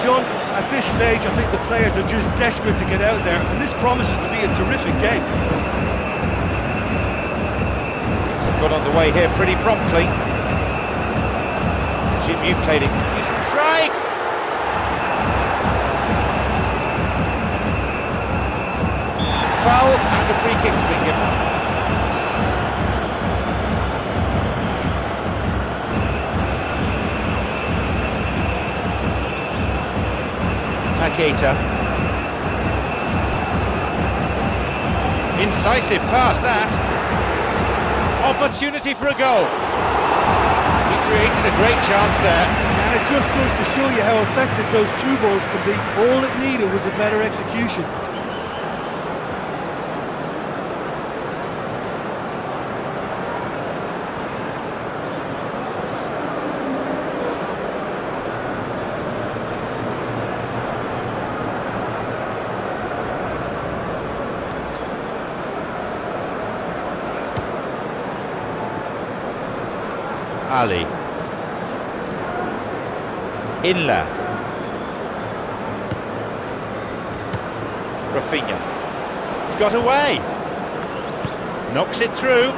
John, at this stage I think the players are just desperate to get out there, and this promises to be a terrific game. So got on the way here pretty promptly. Jim, you've played it. Decent strike! Foul, and a free kick's been given. Keita. Incisive pass that. Opportunity for a goal. He created a great chance there. And it just goes to show you how effective those through balls can be. All it needed was a better execution. Ali. Inla. Rafinha. He's got away. Knocks it through.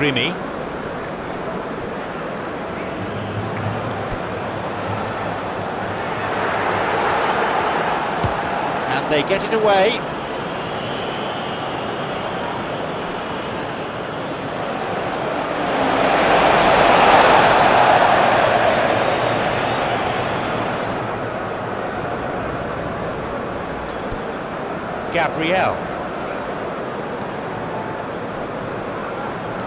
Remy. They get it away. Gabriel.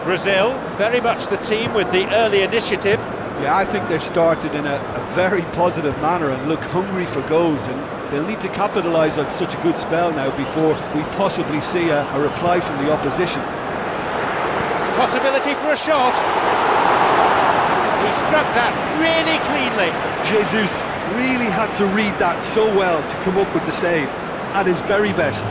Brazil, very much the team with the early initiative. Yeah, I think they've started in a very positive manner and look hungry for goals, and they'll need to capitalise on such a good spell now before we possibly see a reply from the opposition. Possibility for a shot. He struck that really cleanly. Jesus really had to read that so well to come up with the save at his very best.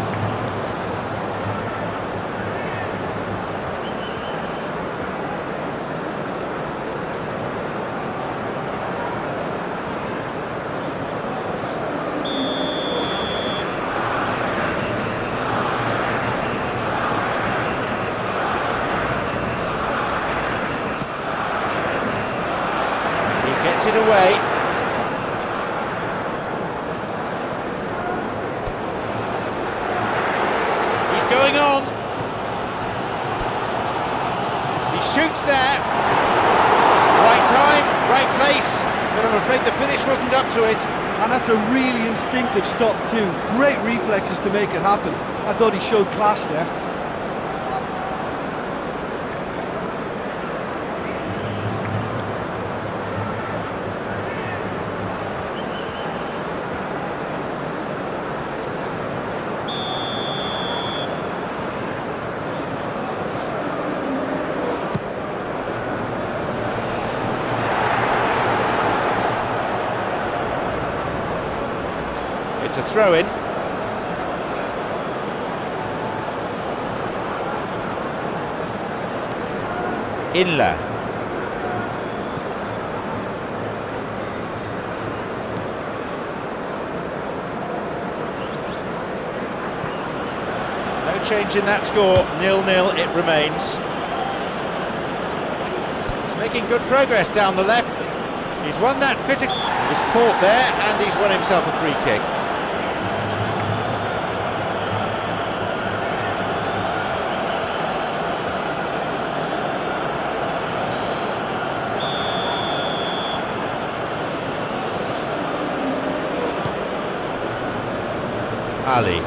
Gets it away. He's going on. He shoots there. Right time, right place, but I'm afraid the finish wasn't up to it. And that's a really instinctive stop too. Great reflexes to make it happen. I thought he showed class there. It's a throw-in. Inla. No change in that score, 0-0 it remains. He's making good progress down the left. He's won that fitting. He was caught there and he's won himself a free kick. Ali.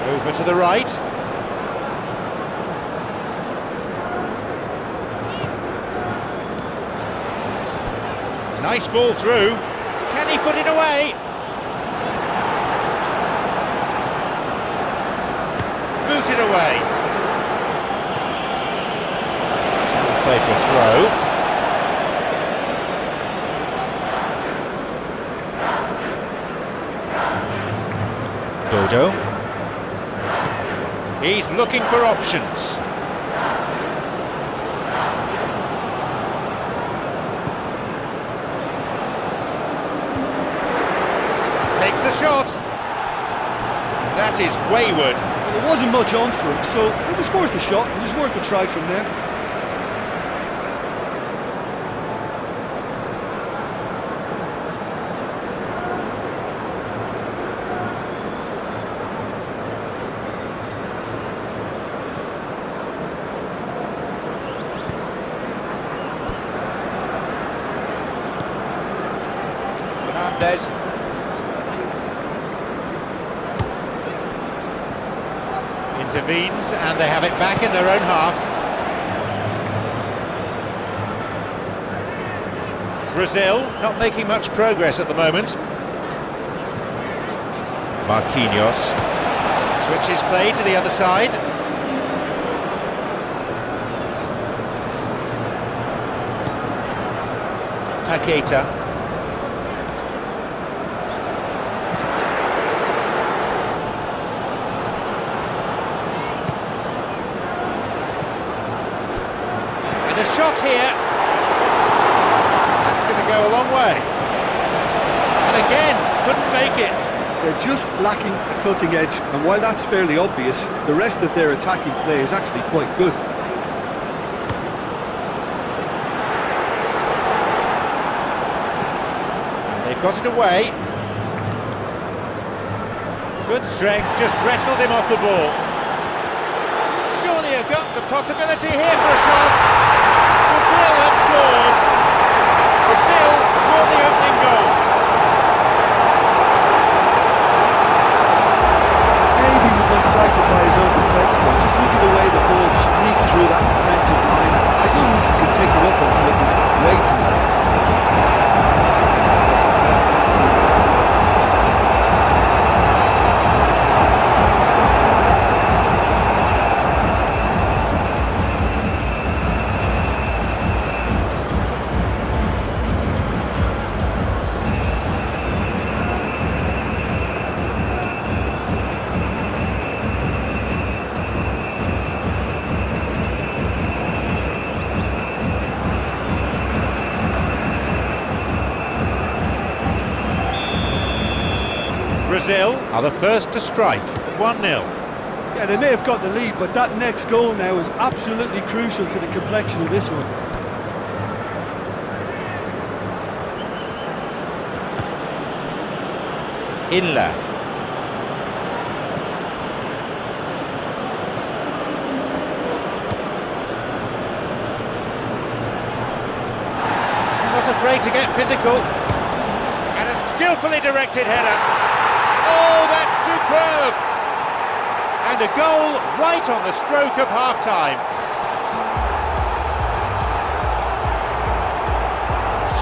Over to the right. Nice ball through. Can he put it away? Boot it away. Play for a throw. Dodo. He's looking for options. Takes a shot. That is wayward. Well, there wasn't much on for him, so it was worth a shot. It was worth a try from there. Fernandez. Intervenes and they have it back in their own half. Brazil not making much progress at the moment. Marquinhos switches play to the other side. Paqueta. And a shot here. That's going to go a long way. And again, couldn't make it. They're just lacking a cutting edge, and while that's fairly obvious, the rest of their attacking play is actually quite good. They've got it away. Good strength, just wrestled him off the ball. Surely a possibility here for a shot. Brazil have scored. Brazil scored the opening goal. Maybe he was unsighted by his own defence though. Just look at the way the ball sneaked through that defensive line. I don't think he could pick it up until it was way too late. Brazil are the first to strike, 1-0. Yeah, they may have got the lead, but that next goal now is absolutely crucial to the complexion of this one. Inla. Not afraid to get physical. And a skillfully directed header. Oh, that's superb! And a goal right on the stroke of half-time.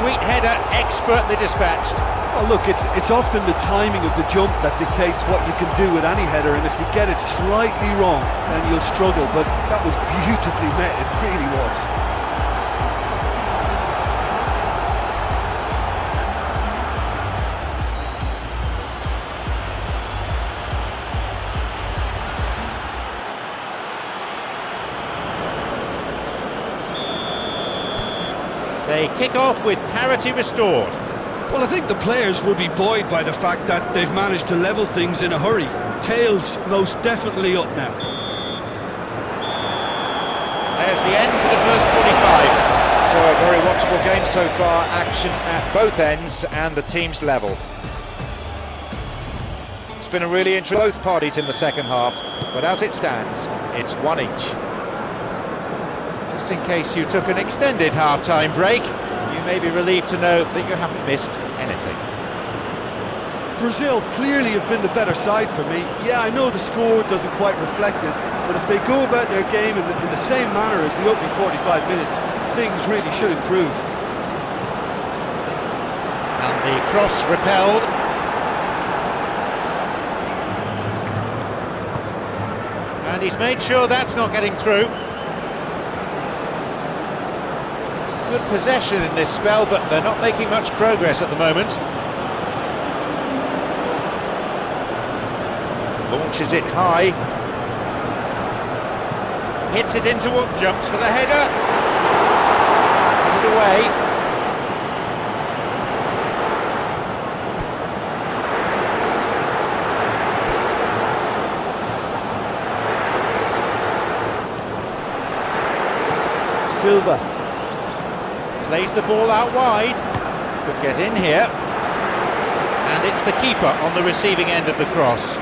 Sweet header, expertly dispatched. Well, look, it's often the timing of the jump that dictates what you can do with any header, and if you get it slightly wrong, then you'll struggle, but that was beautifully met, it really was. They kick off with parity restored. Well, I think the players will be buoyed by the fact that they've managed to level things in a hurry. Tails most definitely up now. There's the end to the first 45. So a very watchable game so far, action at both ends and the teams level. It's been a really interesting both parties in the second half, but as it stands, it's one each. Just in case you took an extended half-time break, you may be relieved to know that you haven't missed anything. Brazil clearly have been the better side for me. Yeah, I know the score doesn't quite reflect it, but if they go about their game in the same manner as the opening 45 minutes, things really should improve. And the cross repelled. And he's made sure that's not getting through. Good possession in this spell, but they're not making much progress at the moment. Launches it high. Hits it into what jumps for the header. Headed away. Silva. Plays the ball out wide. Could get in here. And it's the keeper on the receiving end of the cross.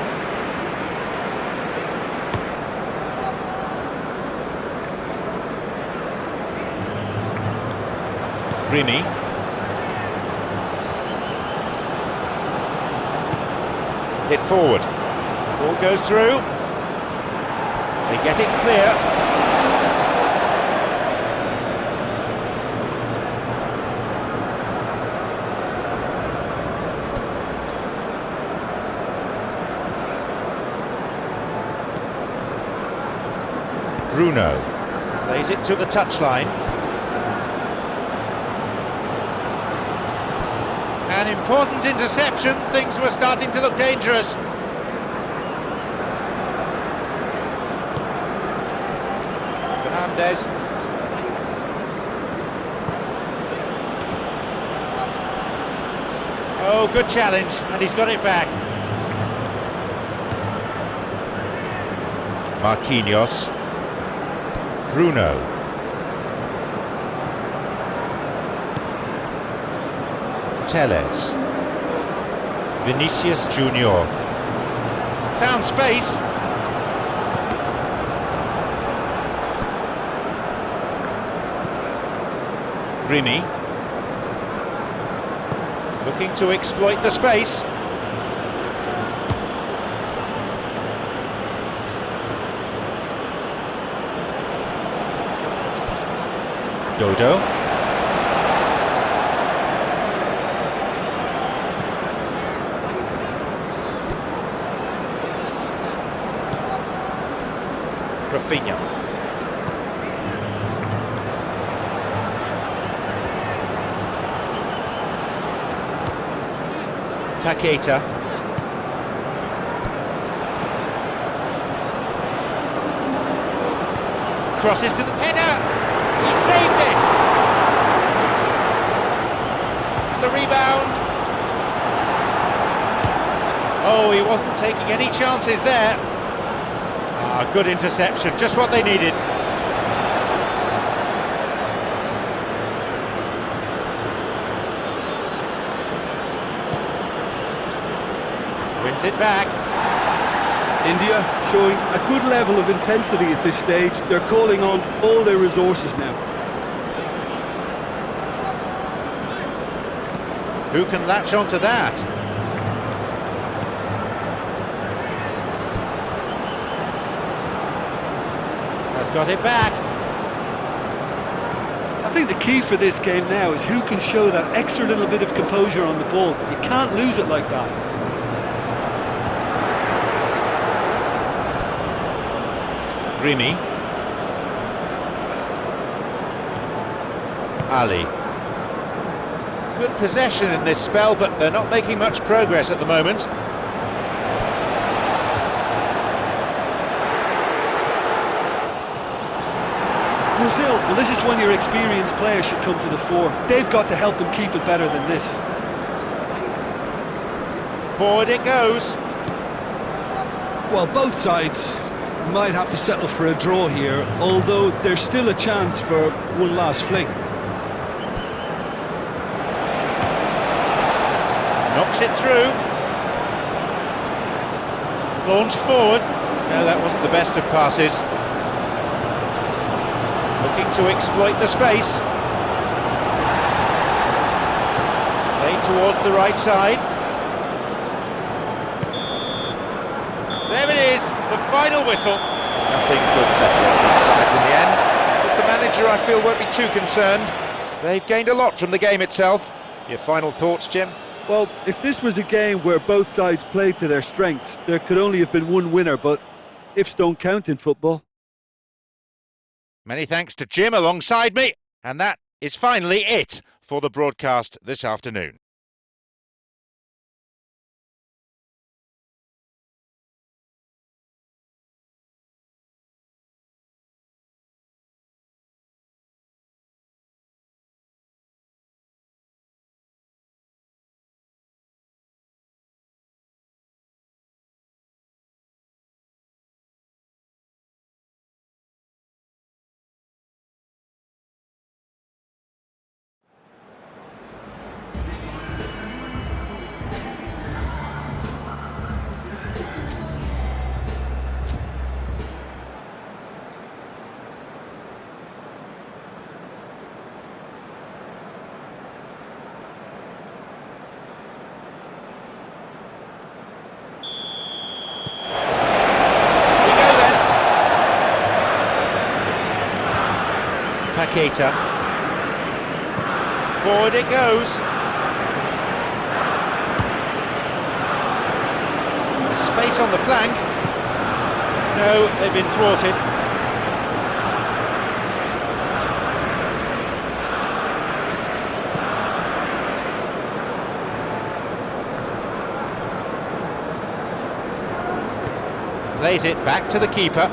Rini. Hit forward. Ball goes through. They get it clear. Bruno. Plays it to the touchline. An important interception. Things were starting to look dangerous. Fernandez. Oh, good challenge, and he's got it back. Marquinhos. Bruno. Teles. Vinicius Junior. Found space. Rini. Looking to exploit the space. Dodo. Rafinha. Paqueta. Crosses to the header. He saved it. The rebound. Oh, he wasn't taking any chances there. Ah, good interception, just what they needed. Wins it back. India showing a good level of intensity at this stage. They're calling on all their resources now. Who can latch onto that? Has got it back. I think the key for this game now is who can show that extra little bit of composure on the ball. You can't lose it like that. Rini. Ali. Good possession in this spell, but they're not making much progress at the moment. Brazil, well, this is when your experienced players should come to the fore. They've got to help them keep it better than this. Forward it goes. Well, both sides might have to settle for a draw here, although there's still a chance for one last fling. Knocks it through. Launched forward. No, that wasn't the best of passes. Looking to exploit the space. Played towards the right side. There it is, the final whistle. Nothing could separate these sides in the end. But the manager, I feel, won't be too concerned. They've gained a lot from the game itself. Your final thoughts, Jim? Well, if this was a game where both sides played to their strengths, there could only have been one winner, but ifs don't count in football. Many thanks to Jim alongside me, and that is finally it for the broadcast this afternoon. Paqueta. Forward it goes. Space on the flank. No, they've been thwarted. Plays it back to the keeper.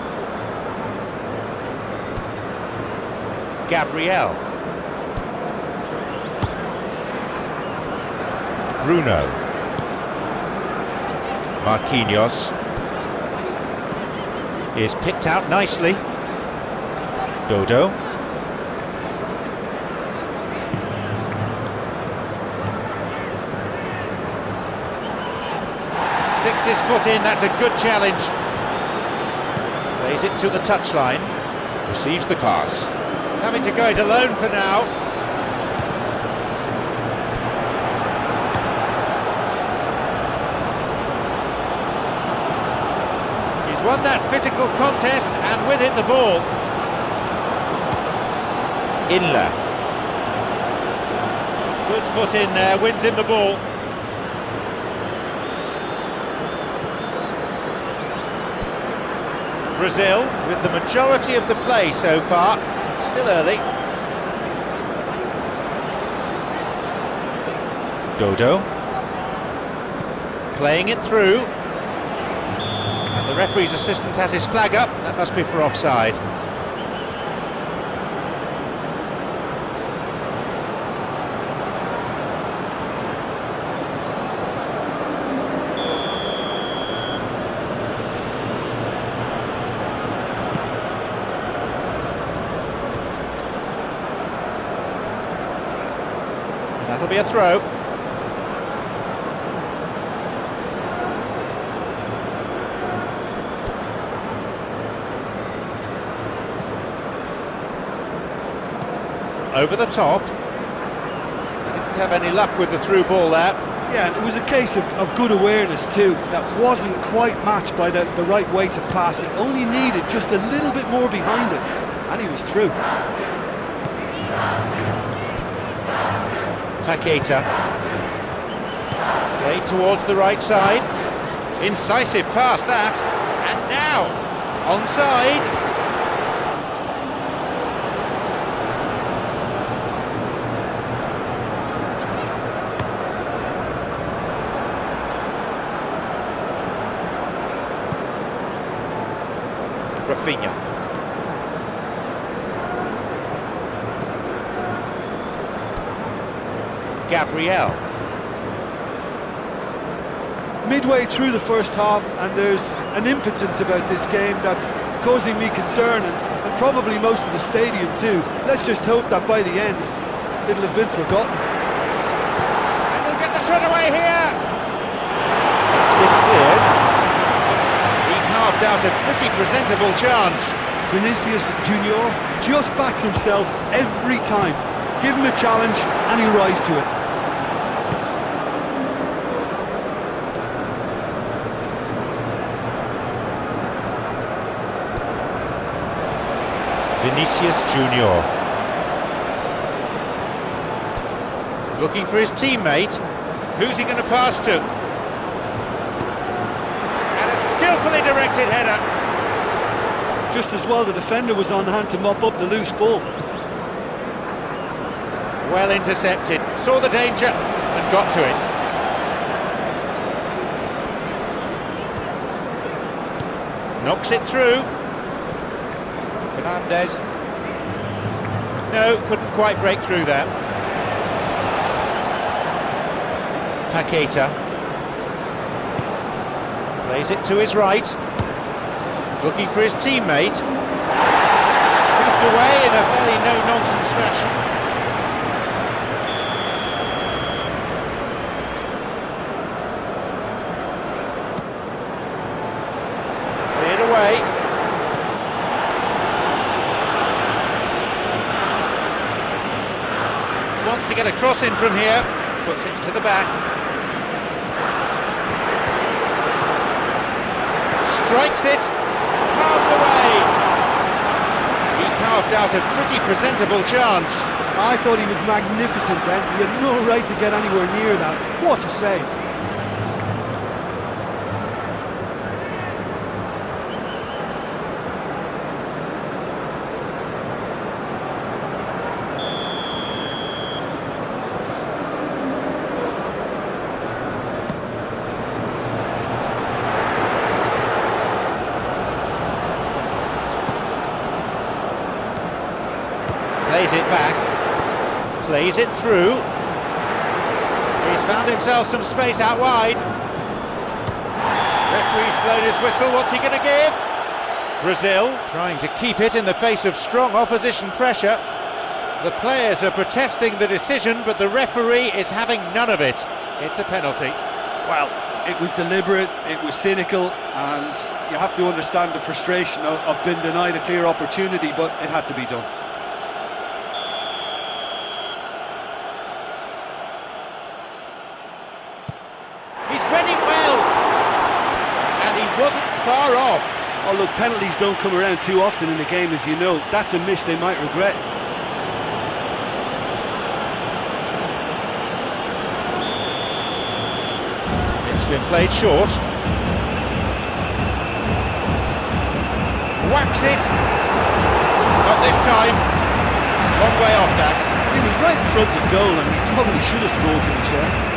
Gabriel. Bruno. Marquinhos. Is picked out nicely. Dodo. Sticks his foot in, that's a good challenge. Plays it to the touchline. Receives the pass. He's having to go it alone for now. He's won that physical contest and with it the ball. Inler. Good foot in there, wins him the ball. Brazil with the majority of the play so far, still early. Dodo. Playing it through. And the referee's assistant has his flag up, that must be for offside. That'll be a throw. Over the top. Didn't have any luck with the through ball there. Yeah, and it was a case of good awareness too. That wasn't quite matched by the right weight of pass. It only needed just a little bit more behind it, and he was through. Paqueta. Played towards the right side. Incisive pass that. And now, onside. Rafinha. Gabriel. Midway through the first half, and there's an impotence about this game that's causing me concern, and probably most of the stadium too. Let's just hope that by the end it'll have been forgotten. And we'll get the shot away here. That's been cleared. He carved out a pretty presentable chance. Vinicius Junior just backs himself every time. Give him a challenge and he'll rise to it. Vinicius Junior. Looking for his teammate. Who's he going to pass to? And a skillfully directed header. Just as well the defender was on hand to mop up the loose ball. Well intercepted. Saw the danger and got to it. Knocks it through. Fernandez. No, couldn't quite break through there. Paqueta. Plays it to his right. Looking for his teammate. Moved away in a very no-nonsense fashion. Cleared away. Wants to get a cross in from here, puts it to the back. Strikes it, carved away. He carved carved out a pretty presentable chance. I thought he was magnificent then. He had no right to get anywhere near that. What a save. Plays it back, plays it through. He's found himself some space out wide. Referee's blown his whistle, what's he going to give? Brazil trying to keep it in the face of strong opposition pressure. The players are protesting the decision, but the referee is having none of it. It's a penalty. Well, it was deliberate, it was cynical, and you have to understand the frustration of being denied a clear opportunity, but it had to be done. Read it well, and he wasn't far off. Oh look, penalties don't come around too often in the game, as you know. That's a miss they might regret. It's been played short. Whacks it. Not this time. Long way off that. He was right in front of goal, and he probably should have scored, to be fair.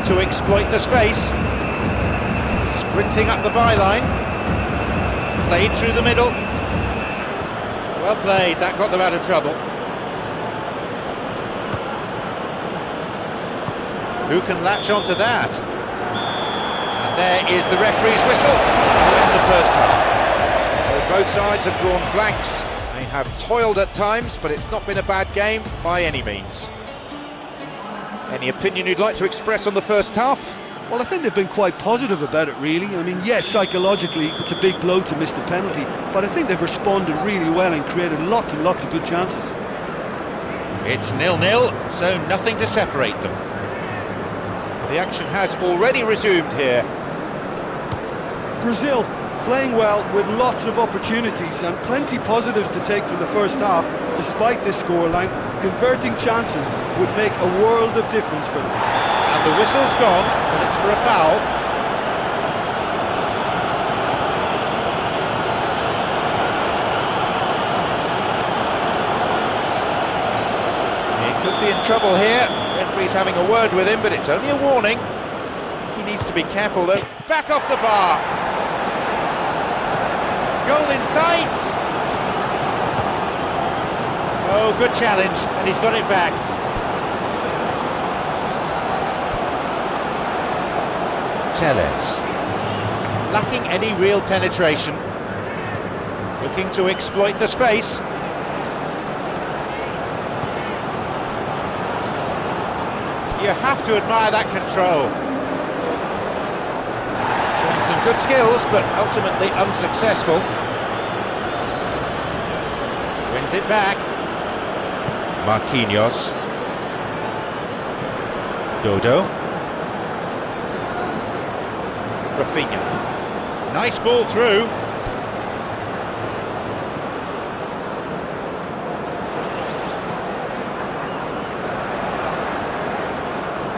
To exploit the space, sprinting up the byline, played through the middle, well played, that got them out of trouble. Who can latch onto that? And there is the referee's whistle to end the first half. So both sides have drawn blanks. They have toiled at times, but it's not been a bad game by any means. Any opinion you'd like to express on the first half? Well, I think they've been quite positive about it, really. I mean, yes, psychologically, it's a big blow to miss the penalty, but I think they've responded really well and created lots and lots of good chances. It's 0-0, so nothing to separate them. The action has already resumed here. Brazil playing well with lots of opportunities and plenty positives to take from the first half. Despite this scoreline, converting chances would make a world of difference for them. And the whistle's gone, but it's for a foul. He could be in trouble here. Referee's having a word with him, but it's only a warning. I think he needs to be careful though. Back off the bar. Goal in sight. Oh, good challenge, and he's got it back. Tellez. Lacking any real penetration. Looking to exploit the space. You have to admire that control. Showing some good skills, but ultimately unsuccessful. Wins it back. Marquinhos. Dodo. Rafinha. Nice ball through.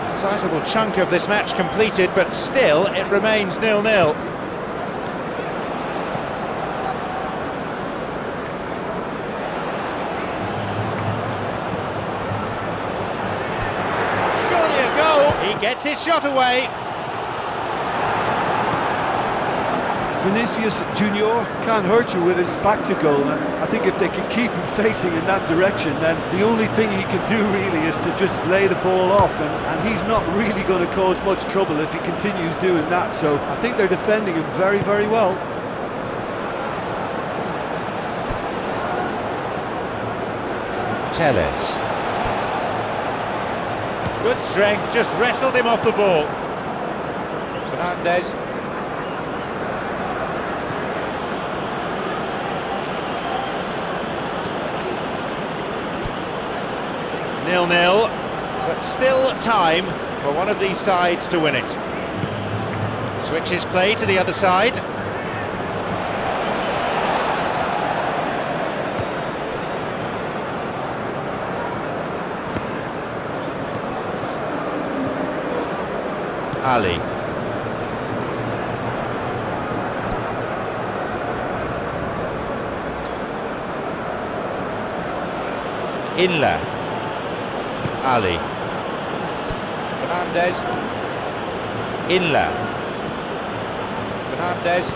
A sizable chunk of this match completed, but still it remains 0-0. Surely a goal. He gets his shot away. Vinicius Junior can't hurt you with his back to goal, and I think if they can keep him facing in that direction, then the only thing he can do really is to just lay the ball off, and he's not really going to cause much trouble if he continues doing that. So I think they're defending him very, very well. Tellez. Good strength, just wrestled him off the ball. Fernandez. 0-0, but still time for one of these sides to win it. Switches play to the other side. Ali. Inla. Ali. Fernandez. Inla. Fernandez.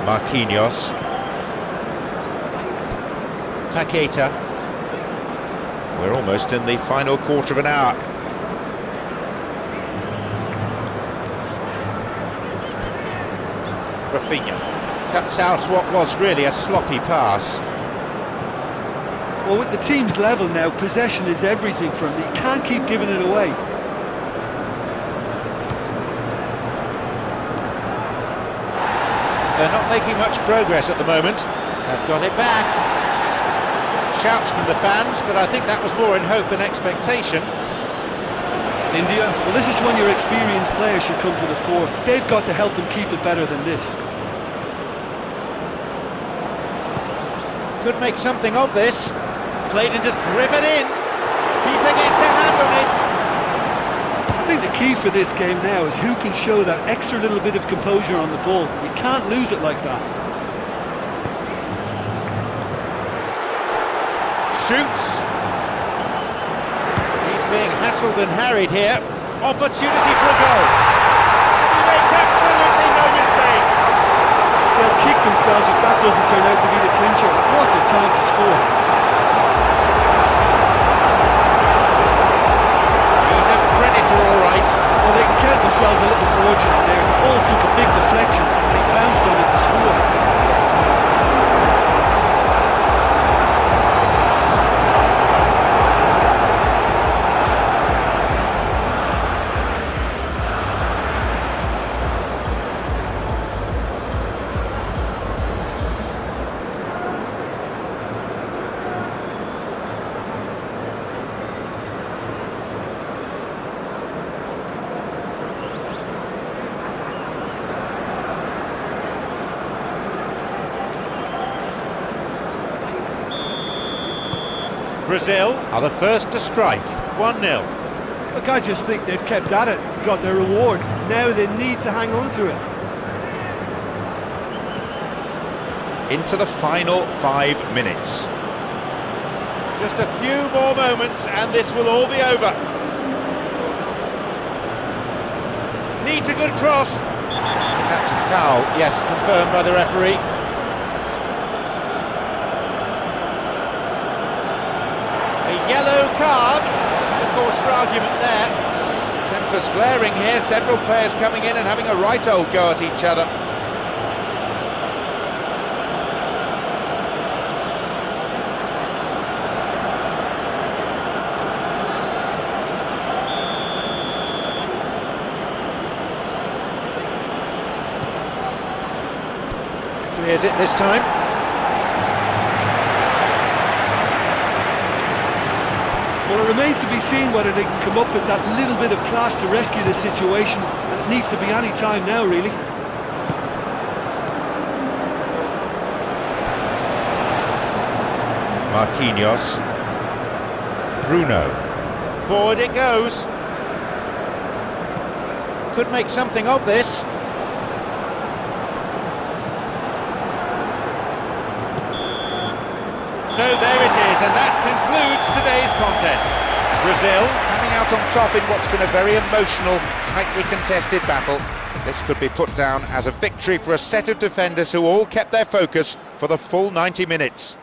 Marquinhos. Paqueta. We're almost in the final quarter of an hour. Rafinha cuts out what was really a sloppy pass. Well, with the team's level now, possession is everything for him. He can't keep giving it away. They're not making much progress at the moment. Has got it back. Shouts from the fans, but I think that was more in hope than expectation. India, well, this is when your experienced players should come to the fore. They've got to help them keep it better than this. Could make something of this. Played and just driven in. Keeper gets a hand on it. I think the key for this game now is who can show that extra little bit of composure on the ball. You can't lose it like that. Shoots. He's being hassled and harried here. Opportunity for a goal. He makes absolutely no mistake. They'll kick themselves if that doesn't turn out to be the clincher. What a time to score. He's a predator, all right. Well, they can count themselves a little fortunate there. The ball took a big deflection and they pounced on it to score. Brazil are the first to strike. 1-0. Look, I just think they've kept at it, got their reward. Now they need to hang on to it. Into the final 5 minutes. Just a few more moments and this will all be over. Needs a good cross. That's a foul, yes, confirmed by the referee. A yellow card, of course, for argument there. Tempers flaring here, several players coming in and having a right old go at each other. Clears it this time. Well, it remains to be seen whether they can come up with that little bit of class to rescue the situation, and it needs to be any time now, really. Marquinhos. Bruno. Forward it goes. Could make something of this. So there it is, and that concludes today's contest. Brazil coming out on top in what's been a very emotional, tightly contested battle. This could be put down as a victory for a set of defenders who all kept their focus for the full 90 minutes.